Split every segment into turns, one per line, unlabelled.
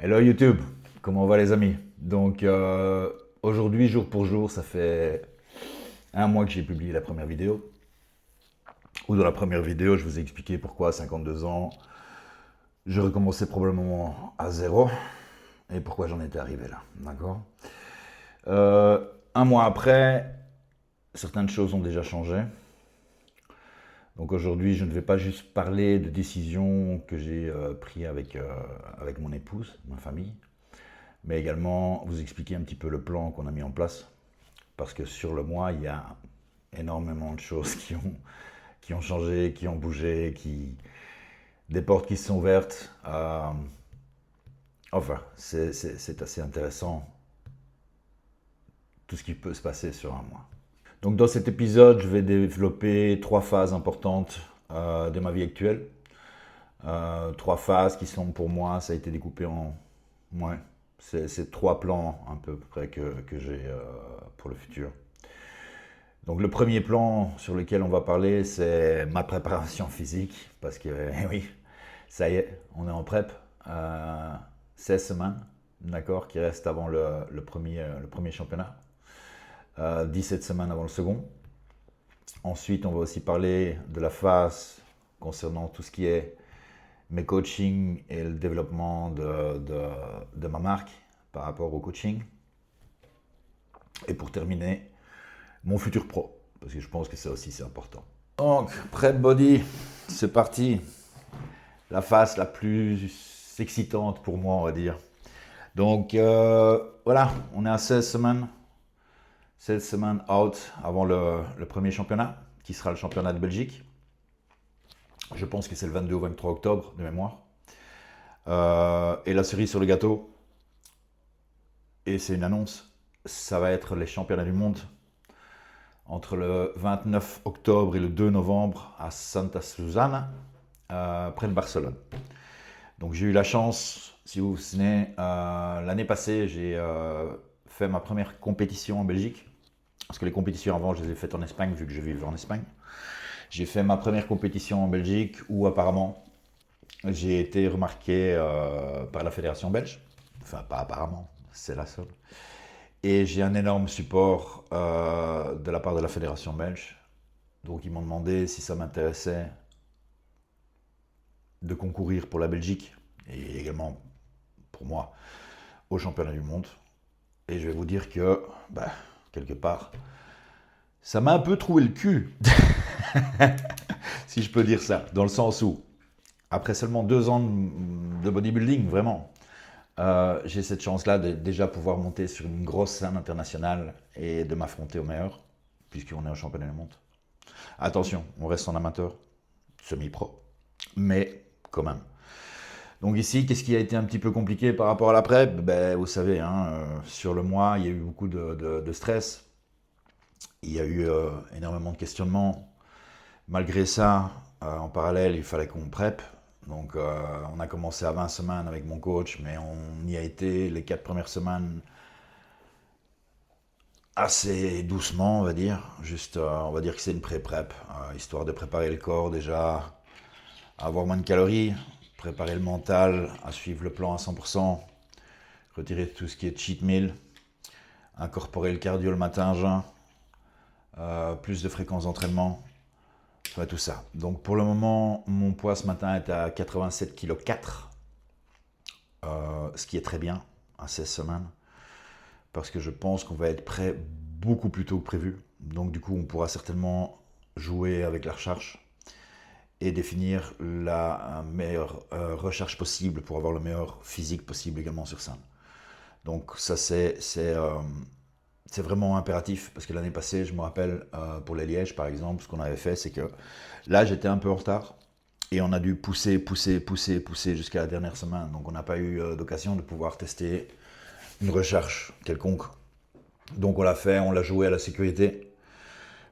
Hello YouTube, comment va les amis? Donc aujourd'hui, jour pour jour, ça fait un mois que j'ai publié la première vidéo. Où dans la première vidéo, je vous ai expliqué pourquoi à 52 ans, je recommençais probablement à zéro et pourquoi j'en étais arrivé là. D'accord. Un mois après, certaines choses ont déjà changé. Donc aujourd'hui, je ne vais pas juste parler de décisions que j'ai prises avec mon épouse, ma famille, mais également vous expliquer un petit peu le plan qu'on a mis en place. Parce que sur le mois, il y a énormément de choses qui ont changé, qui ont bougé, des portes qui se sont ouvertes. Enfin, c'est assez intéressant tout ce qui peut se passer sur un mois. Donc dans cet épisode, je vais développer 3 phases importantes de ma vie actuelle. 3 phases qui sont pour moi, ça a été découpé en... Ouais, c'est 3 plans à peu près que j'ai pour le futur. Donc le premier plan sur lequel on va parler, c'est ma préparation physique, parce que oui, ça y est, on est en prep. 16 semaines, d'accord, qui restent avant le premier championnat. 17 semaines avant le second. Ensuite, on va aussi parler de la phase concernant tout ce qui est mes coachings et le développement de ma marque par rapport au coaching. Et pour terminer, mon futur pro, parce que je pense que ça aussi c'est important. Donc, prep body, c'est parti. La phase la plus excitante pour moi, on va dire. Donc, voilà, on est à 16 semaines. 16 semaines out avant le premier championnat, qui sera le championnat de Belgique. Je pense que c'est le 22 ou 23 octobre, de mémoire. Et la cerise sur le gâteau, et c'est une annonce, ça va être les championnats du monde entre le 29 octobre et le 2 novembre à Santa Susana, près de Barcelone. Donc j'ai eu la chance, si vous vous souvenez, l'année passée, j'ai fait ma première compétition en Belgique. Parce que les compétitions avant, je les ai faites en Espagne, vu que je vivais en Espagne. J'ai fait ma première compétition en Belgique, où apparemment, j'ai été remarqué par la fédération belge. Enfin, pas apparemment, c'est la seule. Et j'ai un énorme support de la part de la fédération belge. Donc ils m'ont demandé si ça m'intéressait de concourir pour la Belgique et également pour moi au championnat du monde. Et je vais vous dire que, quelque part, ça m'a un peu troué le cul, si je peux dire ça, dans le sens où, après seulement 2 ans de bodybuilding, vraiment, j'ai cette chance-là de déjà pouvoir monter sur une grosse scène internationale et de m'affronter aux meilleurs, puisqu'on est au championnat du monde. Attention, on reste en amateur, semi-pro, mais quand même. Donc ici, qu'est-ce qui a été un petit peu compliqué par rapport à la prep? Vous savez, hein, sur le mois, il y a eu beaucoup de stress. Il y a eu énormément de questionnements. Malgré ça, en parallèle, il fallait qu'on prep. Donc on a commencé à 20 semaines avec mon coach, mais on y a été les 4 premières semaines assez doucement, on va dire. Juste, on va dire que c'est une pré-prep, histoire de préparer le corps déjà à avoir moins de calories, préparer le mental à suivre le plan à 100%, retirer tout ce qui est cheat meal, incorporer le cardio le matin à jeun, plus de fréquence d'entraînement, tout ça. Donc pour le moment, mon poids ce matin est à 87,4 kg, ce qui est très bien à 16 semaines, parce que je pense qu'on va être prêt beaucoup plus tôt que prévu. Donc du coup, on pourra certainement jouer avec la recharge et définir la meilleure recherche possible pour avoir le meilleur physique possible également sur scène. Donc ça c'est vraiment impératif, parce que l'année passée, je me rappelle, pour les Lièges par exemple, ce qu'on avait fait, c'est que là j'étais un peu en retard et on a dû pousser jusqu'à la dernière semaine. Donc on n'a pas eu d'occasion de pouvoir tester une recherche quelconque. Donc on l'a fait, on l'a joué à la sécurité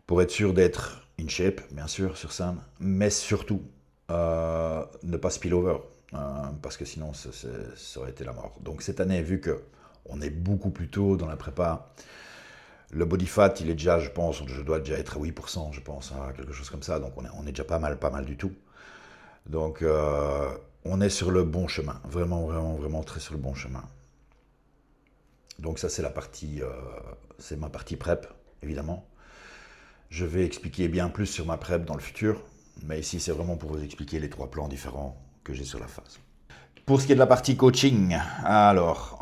pour être sûr d'être in shape, bien sûr, sur scène, mais surtout ne pas spill over, parce que sinon ça aurait été la mort. Donc cette année, vu que on est beaucoup plus tôt dans la prépa, le body fat, il est déjà, je pense, je dois déjà être à 8%, je pense, quelque chose comme ça. Donc on est déjà pas mal du tout. Donc on est sur le bon chemin. Vraiment, vraiment, vraiment très sur le bon chemin. Donc ça, c'est la partie, c'est ma partie prep, évidemment. Je vais expliquer bien plus sur ma prep dans le futur, mais ici, c'est vraiment pour vous expliquer les 3 plans différents que j'ai sur la phase. Pour ce qui est de la partie coaching, alors,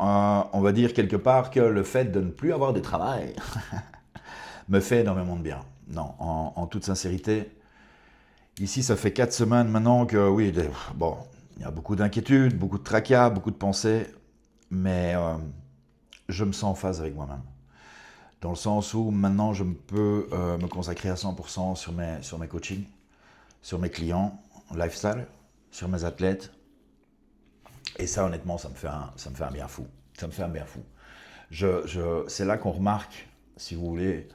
on va dire quelque part que le fait de ne plus avoir de travail me fait énormément de bien. Non, en toute sincérité, ici, ça fait 4 semaines maintenant que, oui, bon, il y a beaucoup d'inquiétudes, beaucoup de tracas, beaucoup de pensées, mais je me sens en phase avec moi-même. Dans le sens où maintenant, je peux me consacrer à 100% sur mes coachings, sur mes clients, lifestyle, sur mes athlètes. Et ça, honnêtement, ça me fait un bien fou. Ça me fait un bien fou. C'est là qu'on remarque, si vous voulez,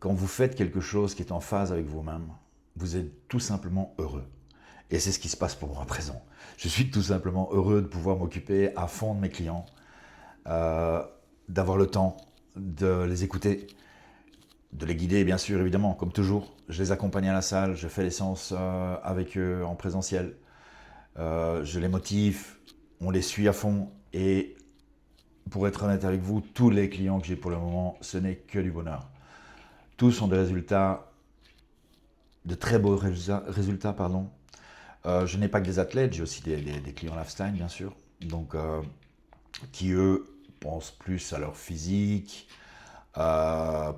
quand vous faites quelque chose qui est en phase avec vous-même, vous êtes tout simplement heureux. Et c'est ce qui se passe pour moi à présent. Je suis tout simplement heureux de pouvoir m'occuper à fond de mes clients, d'avoir le temps de les écouter, de les guider, bien sûr, évidemment, comme toujours. Je les accompagne à la salle, je fais les séances avec eux en présentiel. Je les motive, on les suit à fond. Et pour être honnête avec vous, tous les clients que j'ai pour le moment, ce n'est que du bonheur. Tous ont des résultats, de très beaux résultats, pardon. Je n'ai pas que des athlètes, j'ai aussi des clients lifestyle, bien sûr. Donc, qui eux pensent plus à leur physique, à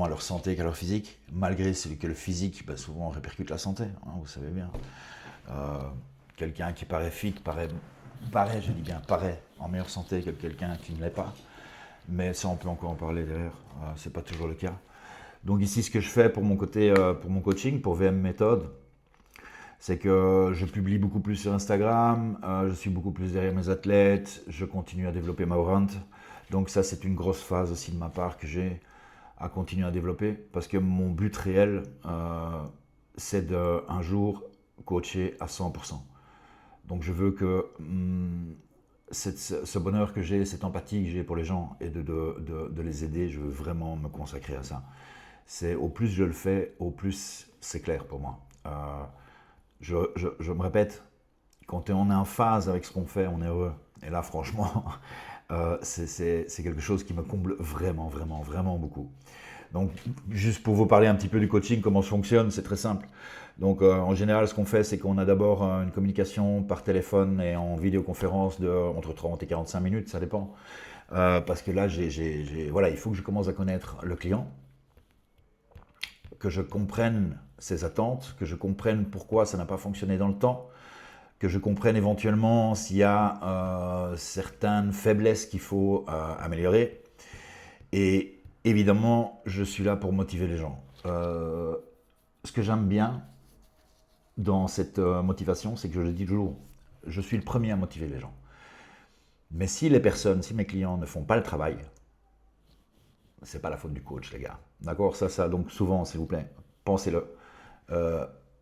leur santé qu'à leur physique, malgré que le physique, souvent répercute la santé, hein, vous savez bien. Quelqu'un qui paraît fit, je dis bien paraît en meilleure santé que quelqu'un qui ne l'est pas. Mais ça, on peut encore en parler derrière, c'est pas toujours le cas. Donc ici, ce que je fais pour mon côté, pour mon coaching, pour VM Méthode, c'est que je publie beaucoup plus sur Instagram, je suis beaucoup plus derrière mes athlètes, je continue à développer ma brand. Donc ça, c'est une grosse phase aussi de ma part que j'ai à continuer à développer, parce que mon but réel, c'est d'un jour coacher à 100%. Donc je veux que ce bonheur que j'ai, cette empathie que j'ai pour les gens et de les aider, je veux vraiment me consacrer à ça. Au plus je le fais, au plus c'est clair pour moi. Je me répète, quand on est en phase avec ce qu'on fait, on est heureux. Et là, franchement, c'est quelque chose qui me comble vraiment, vraiment, vraiment beaucoup. Donc, juste pour vous parler un petit peu du coaching, comment ça fonctionne, c'est très simple. Donc, en général, ce qu'on fait, c'est qu'on a d'abord une communication par téléphone et en vidéoconférence de entre 30 et 45 minutes, ça dépend. Parce que là, voilà, il faut que je commence à connaître le client, que je comprenne ses attentes, que je comprenne pourquoi ça n'a pas fonctionné dans le temps, que je comprenne éventuellement s'il y a certaines faiblesses qu'il faut améliorer. Et évidemment, je suis là pour motiver les gens. Ce que j'aime bien dans cette motivation, c'est que je le dis toujours, je suis le premier à motiver les gens. Mais si mes clients ne font pas le travail, c'est pas la faute du coach, les gars. D'accord, ça, donc souvent, s'il vous plaît, pensez-le.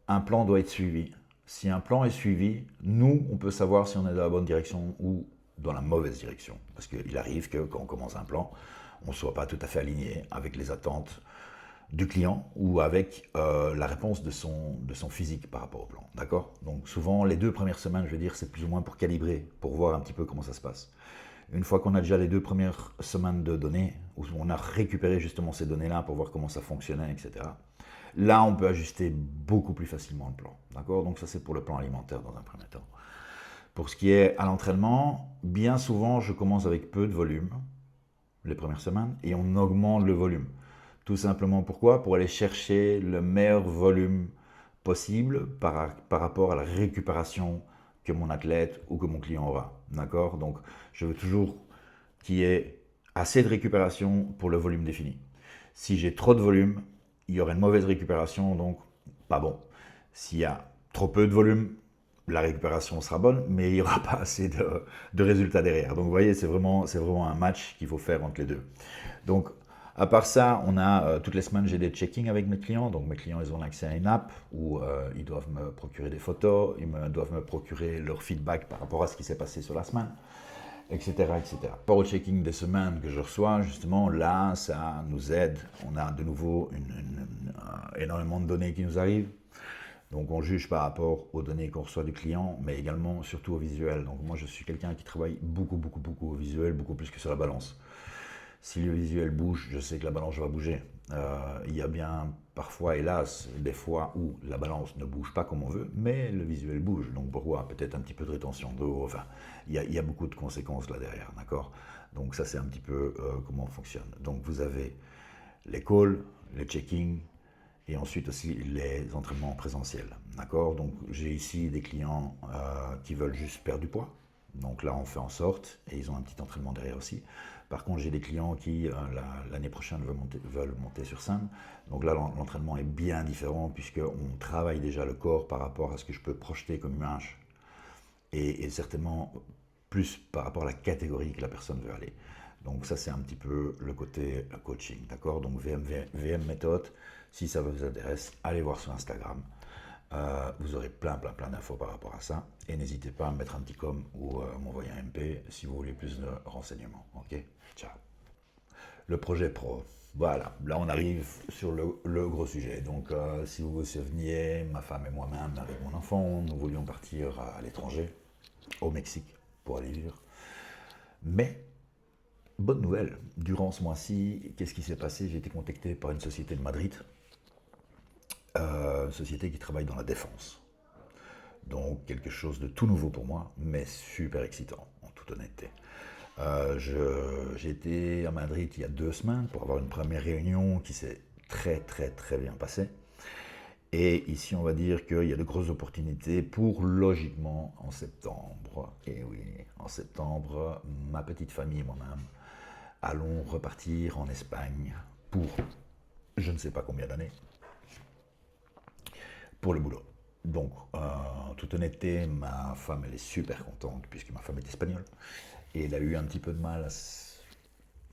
Un plan doit être suivi. Si un plan est suivi, nous, on peut savoir si on est dans la bonne direction ou dans la mauvaise direction. Parce qu'il arrive que quand on commence un plan, on ne soit pas tout à fait aligné avec les attentes du client ou avec la réponse de son physique par rapport au plan. D'accord? Donc souvent, les 2 premières semaines, je veux dire, c'est plus ou moins pour calibrer, pour voir un petit peu comment ça se passe. Une fois qu'on a déjà les 2 premières semaines de données, où on a récupéré justement ces données-là pour voir comment ça fonctionnait, etc., là, on peut ajuster beaucoup plus facilement le plan. D'accord? Donc ça, c'est pour le plan alimentaire dans un premier temps. Pour ce qui est à l'entraînement, bien souvent, je commence avec peu de volume les premières semaines et on augmente le volume. Tout simplement pourquoi? Pour aller chercher le meilleur volume possible par rapport à la récupération que mon athlète ou que mon client aura. D'accord? Donc, je veux toujours qu'il y ait assez de récupération pour le volume défini. Si j'ai trop de volume, il y aurait une mauvaise récupération, donc pas bon. S'il y a trop peu de volume, la récupération sera bonne, mais il n'y aura pas assez de résultats derrière. Donc vous voyez, c'est vraiment un match qu'il faut faire entre les deux. Donc, à part ça, on a toutes les semaines, j'ai des check-ins avec mes clients. Donc mes clients, ils ont accès à une app où ils doivent me procurer des photos, doivent me procurer leur feedback par rapport à ce qui s'est passé sur la semaine, etc., etc. Par au checking des semaines que je reçois, justement, là, ça nous aide. On a de nouveau énormément de données qui nous arrivent. Donc on juge par rapport aux données qu'on reçoit du client, mais également surtout au visuel. Donc moi je suis quelqu'un qui travaille beaucoup au visuel, beaucoup plus que sur la balance. Si le visuel bouge, je sais que la balance va bouger. Il y a bien parfois, hélas, des fois où la balance ne bouge pas comme on veut, mais le visuel bouge. Donc pourquoi? Peut-être un petit peu de rétention d'eau. Enfin, il y a beaucoup de conséquences là derrière, d'accord? Donc ça c'est un petit peu comment on fonctionne. Donc vous avez les calls, les check-in, et ensuite aussi les entraînements présentiels. D'accord? Donc j'ai ici des clients qui veulent juste perdre du poids. Donc là on fait en sorte, et ils ont un petit entraînement derrière aussi. Par contre j'ai des clients qui l'année prochaine veulent monter sur scène. Donc là l'entraînement est bien différent puisqu'on travaille déjà le corps par rapport à ce que je peux projeter comme image. Et certainement plus par rapport à la catégorie que la personne veut aller. Donc ça c'est un petit peu le côté coaching, d'accord? Donc VM méthode, si ça vous intéresse, allez voir sur Instagram. Vous aurez plein d'infos par rapport à ça. Et n'hésitez pas à me mettre un petit com ou m'envoyer un MP si vous voulez plus de renseignements. Ok? Ciao. Le projet pro. Voilà, là on arrive sur le gros sujet. Donc si vous vous souveniez, ma femme et moi-même avec mon enfant, nous voulions partir à l'étranger, au Mexique, pour aller vivre. Mais bonne nouvelle, durant ce mois-ci, qu'est-ce qui s'est passé? J'ai été contacté par une société de Madrid, une société qui travaille dans la défense. Donc quelque chose de tout nouveau pour moi, mais super excitant, en toute honnêteté. J'ai été à Madrid il y a 2 semaines pour avoir une première réunion qui s'est très bien passée. Et ici, on va dire qu'il y a de grosses opportunités pour, logiquement, en septembre. Et oui, en septembre, ma petite famille et moi-même allons repartir en Espagne pour je ne sais pas combien d'années, pour le boulot. Donc, en toute honnêteté, ma femme, elle est super contente, puisque ma femme est espagnole. Et elle a eu un petit peu de mal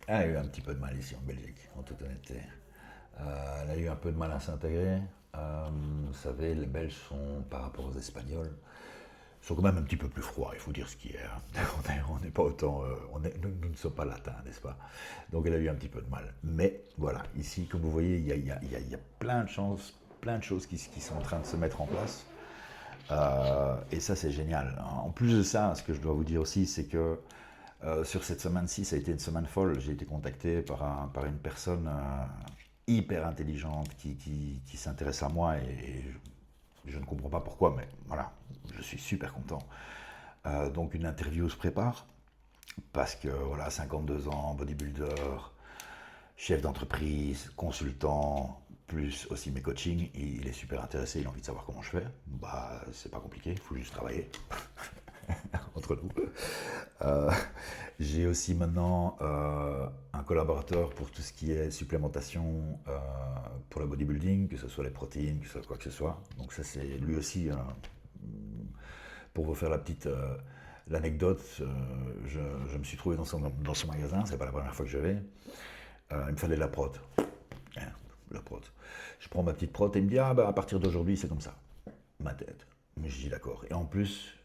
elle a eu un petit peu de mal ici en Belgique, en toute honnêteté. Elle a eu un peu de mal à s'intégrer. Vous savez, les Belges sont, par rapport aux Espagnols, sont quand même un petit peu plus froids, il faut dire ce qui est. On n'est pas autant. Nous ne sommes pas latins, n'est-ce pas? Donc elle a eu un petit peu de mal. Mais voilà, ici, comme vous voyez, il y a plein de choses qui sont en train de se mettre en place. Et ça, c'est génial. En plus de ça, ce que je dois vous dire aussi, c'est que sur cette semaine-ci, ça a été une semaine folle. J'ai été contacté par une personne hyper intelligente qui s'intéresse à moi et je ne comprends pas pourquoi, mais voilà, je suis super content. Donc une interview se prépare parce que voilà, 52 ans, bodybuilder, chef d'entreprise, consultant, plus aussi mes coachings, il est super intéressé, il a envie de savoir comment je fais. Bah, c'est pas compliqué, il faut juste travailler. Entre nous. Euh, j'ai aussi maintenant un collaborateur pour tout ce qui est supplémentation pour le bodybuilding, que ce soit les protéines, que ce soit quoi que ce soit. Donc ça c'est lui aussi, pour vous faire l'anecdote, je me suis trouvé dans son magasin, c'est pas la première fois que je vais. Il me fallait de la prot. Hein, la prot. Je prends ma petite prot et il me dit ah bah à partir d'aujourd'hui c'est comme ça. Ma tête. Mais je dis d'accord. Et en plus,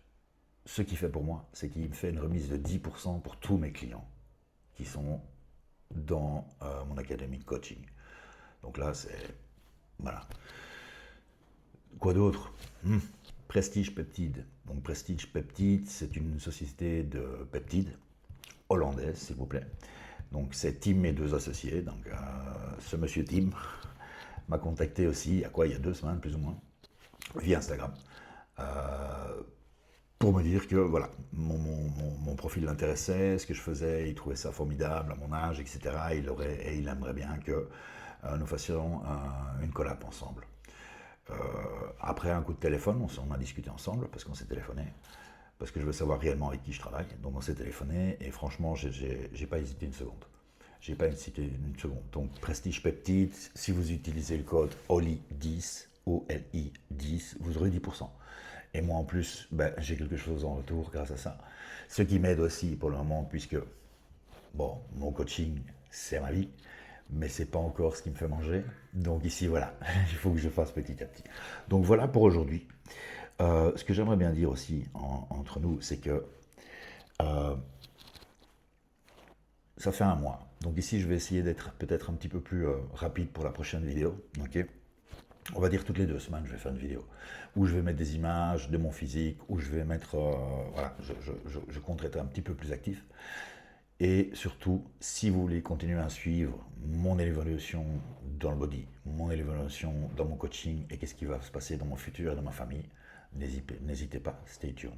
ce qu'il fait pour moi, c'est qu'il me fait une remise de 10% pour tous mes clients qui sont dans mon académie de coaching. Donc là, c'est... Voilà. Quoi d'autre? Prestige Peptide. Donc Prestige Peptide, c'est une société de peptides hollandaise, s'il vous plaît. Donc c'est Tim, mes deux associés. Donc ce monsieur Tim m'a contacté aussi, il y a 2 semaines plus ou moins, via Instagram. Pour me dire que voilà, mon profil l'intéressait, ce que je faisais, il trouvait ça formidable à mon âge, etc. Et il aimerait bien que nous fassions une collab ensemble. Après un coup de téléphone, on a discuté ensemble parce qu'on s'est téléphoné, parce que je veux savoir réellement avec qui je travaille. Donc on s'est téléphoné et franchement, j'ai pas hésité une seconde. J'ai pas hésité une seconde. Donc Prestige Peptide, si vous utilisez le code OLI10, OLI 10, vous aurez 10%. Et moi en plus, j'ai quelque chose en retour grâce à ça. Ce qui m'aide aussi pour le moment, puisque bon, mon coaching, c'est ma vie, mais c'est pas encore ce qui me fait manger. Donc ici, voilà, il faut que je fasse petit à petit. Donc voilà pour aujourd'hui. Ce que j'aimerais bien dire aussi entre nous, c'est que ça fait un mois. Donc ici, je vais essayer d'être peut-être un petit peu plus rapide pour la prochaine vidéo. Ok. on va dire toutes les 2 semaines, je vais faire une vidéo où je vais mettre des images de mon physique, où je vais mettre, voilà, je compte être un petit peu plus actif. Et surtout, si vous voulez continuer à suivre mon évolution dans le body, mon évolution dans mon coaching et qu'est-ce qui va se passer dans mon futur et dans ma famille, n'hésitez pas, stay tuned.